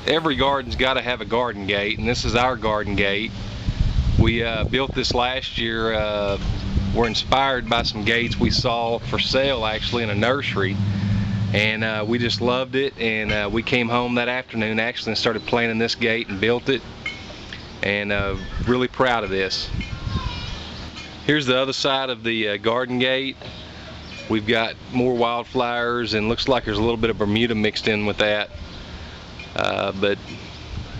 every garden's got to have a garden gate, and this is our garden gate. We built this last year. We're inspired by some gates we saw for sale actually in a nursery, and we just loved it, and we came home that afternoon actually and started planning this gate and built it, and really proud of this. Here's the other side of the garden gate. We've got more wildflowers, and looks like there's a little bit of Bermuda mixed in with that, but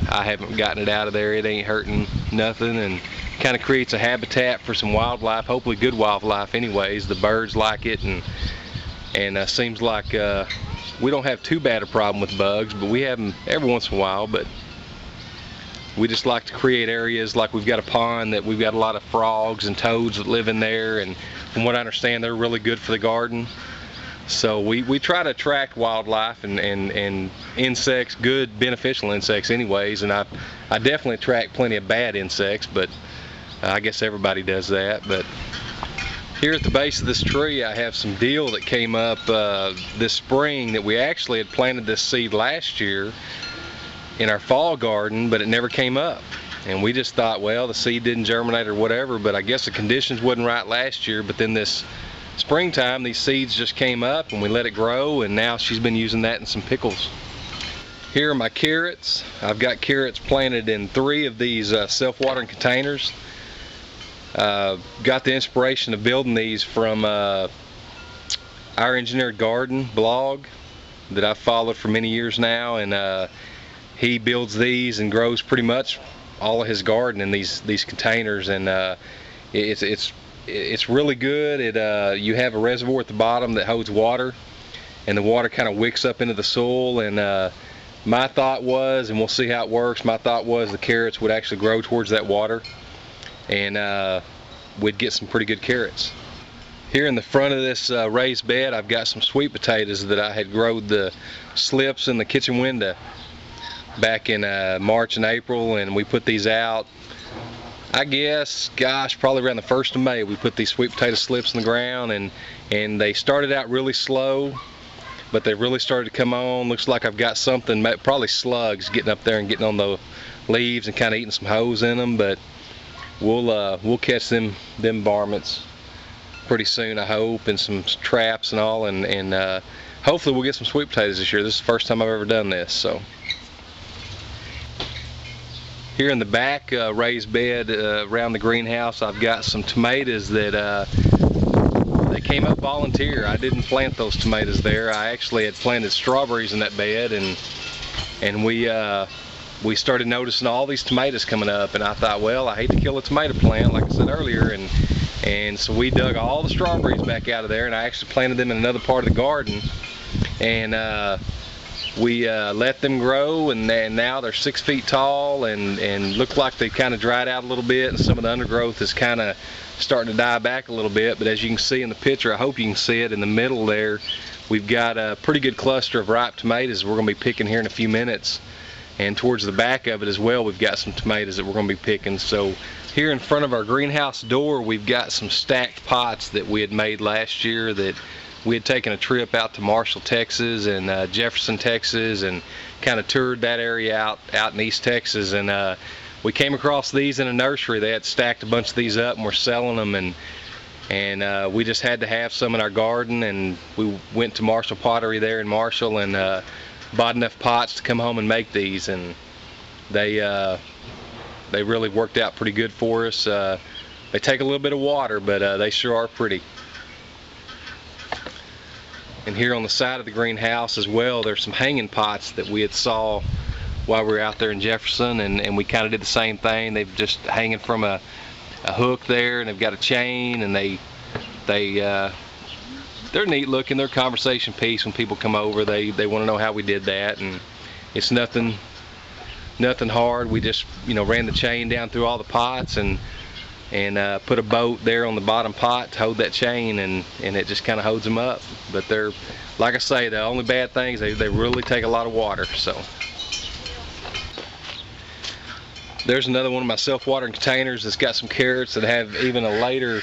I haven't gotten it out of there. It ain't hurting nothing, and kind of creates a habitat for some wildlife, hopefully good wildlife anyways. The birds like it, and seems like we don't have too bad a problem with bugs, but we have them every once in a while. But we just like to create areas, like we've got a pond that we've got a lot of frogs and toads that live in there, and from what I understand they're really good for the garden. So we try to attract wildlife and insects, good beneficial insects anyways, and I definitely attract plenty of bad insects, but I guess everybody does that. But here at the base of this tree I have some dill that came up this spring that we actually had planted this seed last year in our fall garden, but it never came up. And we just thought, well, the seed didn't germinate or whatever, but I guess the conditions wasn't right last year. But then this springtime these seeds just came up and we let it grow, and now she's been using that in some pickles. Here are my carrots. I've got carrots planted in 3 of these self-watering containers. Got the inspiration of building these from Our Engineered Garden blog that I've followed for many years now, and he builds these and grows pretty much all of his garden in these containers, and it's really good. You have a reservoir at the bottom that holds water, and the water kind of wicks up into the soil, and my thought was, and we'll see how it works, my thought was the carrots would actually grow towards that water, and we'd get some pretty good carrots. Here in the front of this raised bed I've got some sweet potatoes that I had growed the slips in the kitchen window back in March and April, and we put these out, I guess, gosh, probably around the 1st of May. We put these sweet potato slips in the ground, and they started out really slow, but they really started to come on. Looks like I've got something, probably slugs, getting up there and getting on the leaves and kind of eating some holes in them, but we'll catch them varmints pretty soon, I hope, and some traps and all, and hopefully we'll get some sweet potatoes this year. This is the first time I've ever done this. So here in the back raised bed around the greenhouse I've got some tomatoes that they came up volunteer. I didn't plant those tomatoes there. I actually had planted strawberries in that bed, and we started noticing all these tomatoes coming up, and I thought, well, I hate to kill a tomato plant like I said earlier, and so we dug all the strawberries back out of there, and I actually planted them in another part of the garden, and we let them grow, and now they're 6 feet tall, and look like they kind of dried out a little bit, and some of the undergrowth is kind of starting to die back a little bit. But as you can see in the picture, I hope you can see it, in the middle there we've got a pretty good cluster of ripe tomatoes we're going to be picking here in a few minutes, and towards the back of it as well we've got some tomatoes that we're going to be picking. So here in front of our greenhouse door we've got some stacked pots that we had made last year. That we had taken a trip out to Marshall, Texas, and Jefferson, Texas, and kind of toured that area out in East Texas, and we came across these in a nursery. They had stacked a bunch of these up and were selling them, and we just had to have some in our garden, and we went to Marshall Pottery there in Marshall and bought enough pots to come home and make these, and they really worked out pretty good for us. They take a little bit of water, but they sure are pretty. And here on the side of the greenhouse as well, there's some hanging pots that we had saw while we were out there in Jefferson, and we kind of did the same thing. They've just hanging from a hook there, and they've got a chain, and they're neat looking. They're a conversation piece when people come over. They want to know how we did that, and it's nothing hard. We just, you know, ran the chain down through all the pots and put a boat there on the bottom pot to hold that chain, and it just kind of holds them up. But they're, like I say, the only bad things, they really take a lot of water. So there's another one of my self-watering containers that's got some carrots that have even a later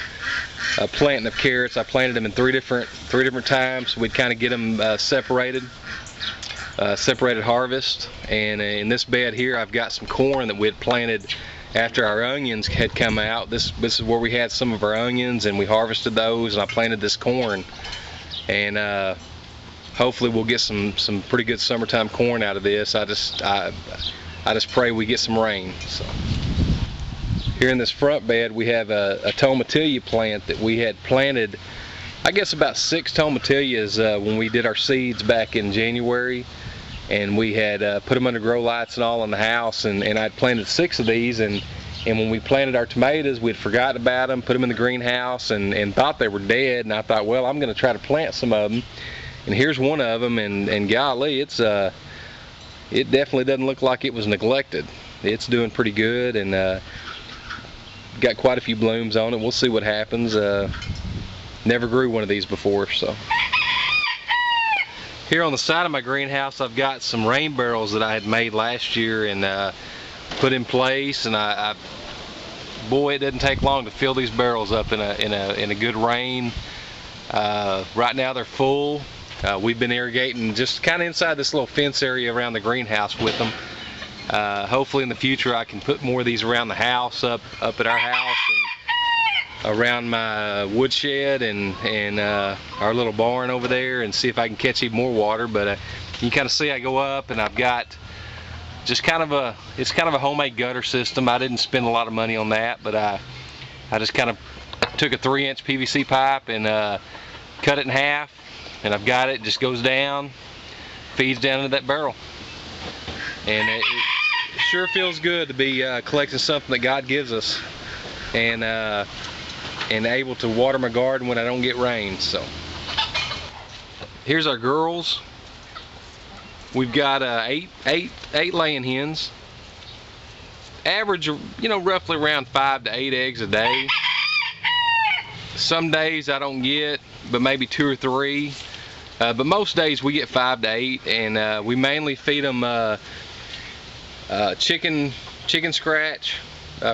planting of carrots. I planted them in three different times. We'd kind of get them separated, separated harvest. And in this bed here I've got some corn that we had planted after our onions had come out. This is where we had some of our onions, and we harvested those, and I planted this corn. And hopefully we'll get some pretty good summertime corn out of this. I just pray we get some rain. So here in this front bed we have a Tomatillo plant that we had planted, I guess about 6 Tomatillas when we did our seeds back in January, and we had put them under grow lights and all in the house, and I'd planted 6 of these, and when we planted our tomatoes we'd forgotten about them, put them in the greenhouse, and thought they were dead, and I thought, well, I'm going to try to plant some of them. And here's one of them, and golly, it definitely doesn't look like it was neglected. It's doing pretty good, and got quite a few blooms on it. We'll see what happens. Never grew one of these before. So here on the side of my greenhouse I've got some rain barrels that I had made last year and put in place, and boy, it doesn't take long to fill these barrels up in a good rain. Right now they're full. We've been irrigating just kind of inside this little fence area around the greenhouse with them. Hopefully in the future I can put more of these around the house, up at our house, and around my woodshed, and our little barn over there, and see if I can catch even more water. But you can kind of see I go up, and I've got just it's kind of a homemade gutter system. I didn't spend a lot of money on that, but I just kind of took a 3-inch PVC pipe and cut it in half, and I've got it just goes down, feeds down into that barrel. And it sure feels good to be collecting something that God gives us, and able to water my garden when I don't get rain. So here's our girls. We've got 8 laying hens. Average, roughly around 5 to 8 eggs a day. Some days I don't get but maybe 2 or 3. But most days we get 5 to 8, and we mainly feed them chicken scratch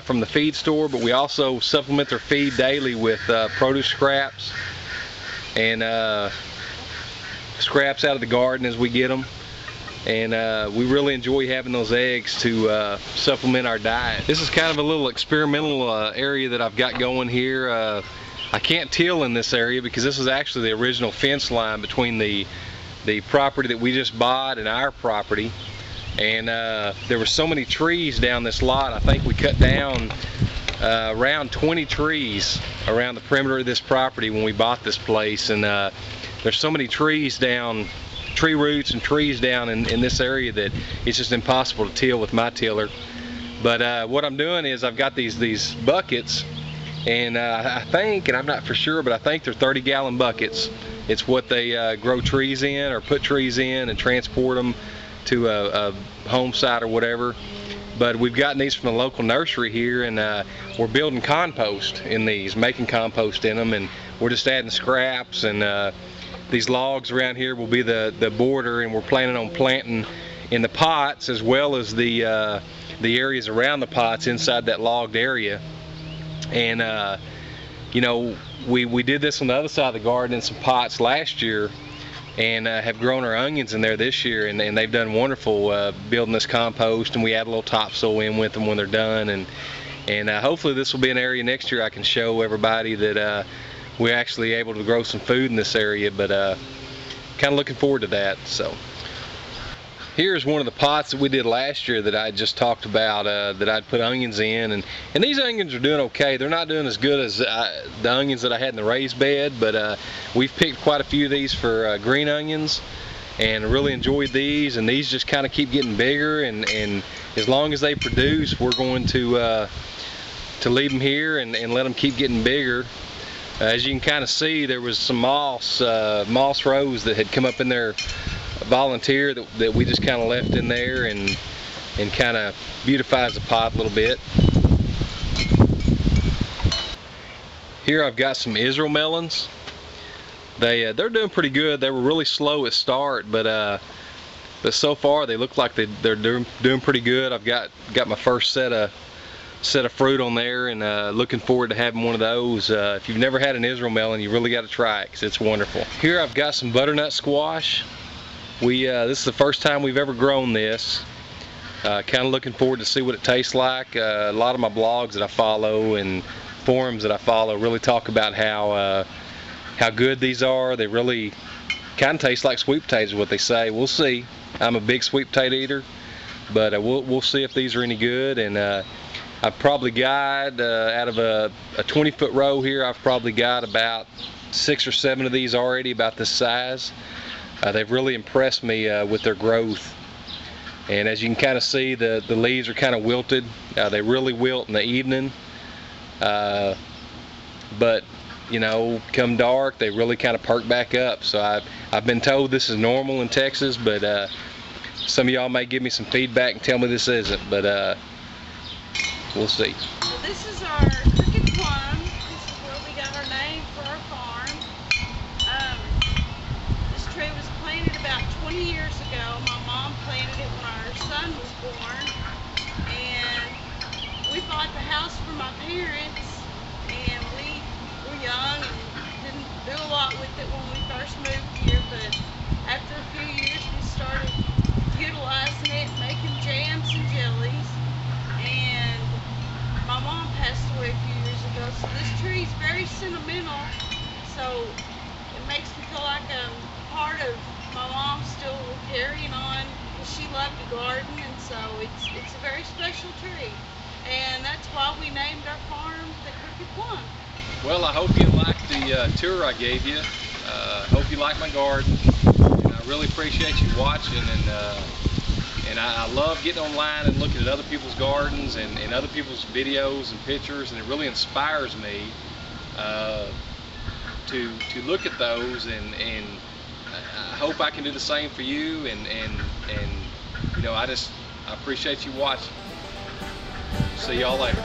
from the feed store, but we also supplement their feed daily with produce scraps and scraps out of the garden as we get them. And we really enjoy having those eggs to supplement our diet. This is kind of a little experimental area that I've got going here. I can't till in this area because this is actually the original fence line between the property that we just bought and our property. And there were so many trees down this lot. I think we cut down around 20 trees around the perimeter of this property when we bought this place. And there's so many trees down, tree roots and trees down in this area, that it's just impossible to till with my tiller. But what I'm doing is I've got these buckets, and I think, and I'm not for sure, but I think they're 30-gallon buckets. It's what they grow trees in, or put trees in and transport them to a home site or whatever. But we've gotten these from the local nursery here, and we're building compost in these, making compost in them, and we're just adding scraps, and these logs around here will be the border, and we're planning on planting in the pots as well as the areas around the pots inside that logged area. And we did this on the other side of the garden in some pots last year, and have grown our onions in there this year, and they've done wonderful building this compost, and we add a little topsoil in with them when they're done, and hopefully this will be an area next year I can show everybody that we're actually able to grow some food in this area. But kind of looking forward to that. So here's one of the pots that we did last year that I just talked about, that I'd put onions in, and these onions are doing okay. They're not doing as good as the onions that I had in the raised bed, but we've picked quite a few of these for green onions, and really enjoyed these, and these just kind of keep getting bigger, and as long as they produce, we're going to leave them here and let them keep getting bigger. As you can kind of see, there was some moss rose that had come up in there, volunteer, that we just kind of left in there, and kind of beautifies the pot a little bit. Here I've got some Israel melons. They're doing pretty good. They were really slow at start, but so far they look like they're doing pretty good. I've got my first set of fruit on there, and looking forward to having one of those. If you've never had an Israel melon, you really got to try it, because it's wonderful. Here I've got some butternut squash. This is the first time we've ever grown this. Kind of looking forward to see what it tastes like. A lot of my blogs that I follow and forums that I follow really talk about how good these are. They really kind of taste like sweet potatoes is what they say. We'll see. I'm a big sweet potato eater, but we'll see if these are any good. And I've probably got out of a 20-foot row here, I've probably got about 6 or 7 of these already about this size. They've really impressed me with their growth. And as you can kind of see, the leaves are kind of wilted. They really wilt in the evening. But you know, come dark, they really kind of perk back up. So I've been told this is normal in Texas, but some of y'all may give me some feedback and tell me this isn't. But we'll see. Well, this is our crooked plum. This is where we got our name for our farm. This tree was planted about 20 years ago. My mom planted it when our son was born, and we bought the house from my parents, and we were young and didn't do a lot with it when we first moved here, but after a few years we started utilizing it, making jams and jellies, and my mom passed away a few years ago, so this tree is very sentimental, so it makes me feel like I'm part of my mom still carrying on, because she loved to garden, and so it's a very special tree. And that's why we named our farm the Crooked Plum. Well, I hope you liked the tour I gave you. Hope you like my garden. And I really appreciate you watching. And I love getting online and looking at other people's gardens and other people's videos and pictures. And it really inspires me to look at those. And I hope I can do the same for you. And you know, I appreciate you watching. See y'all later.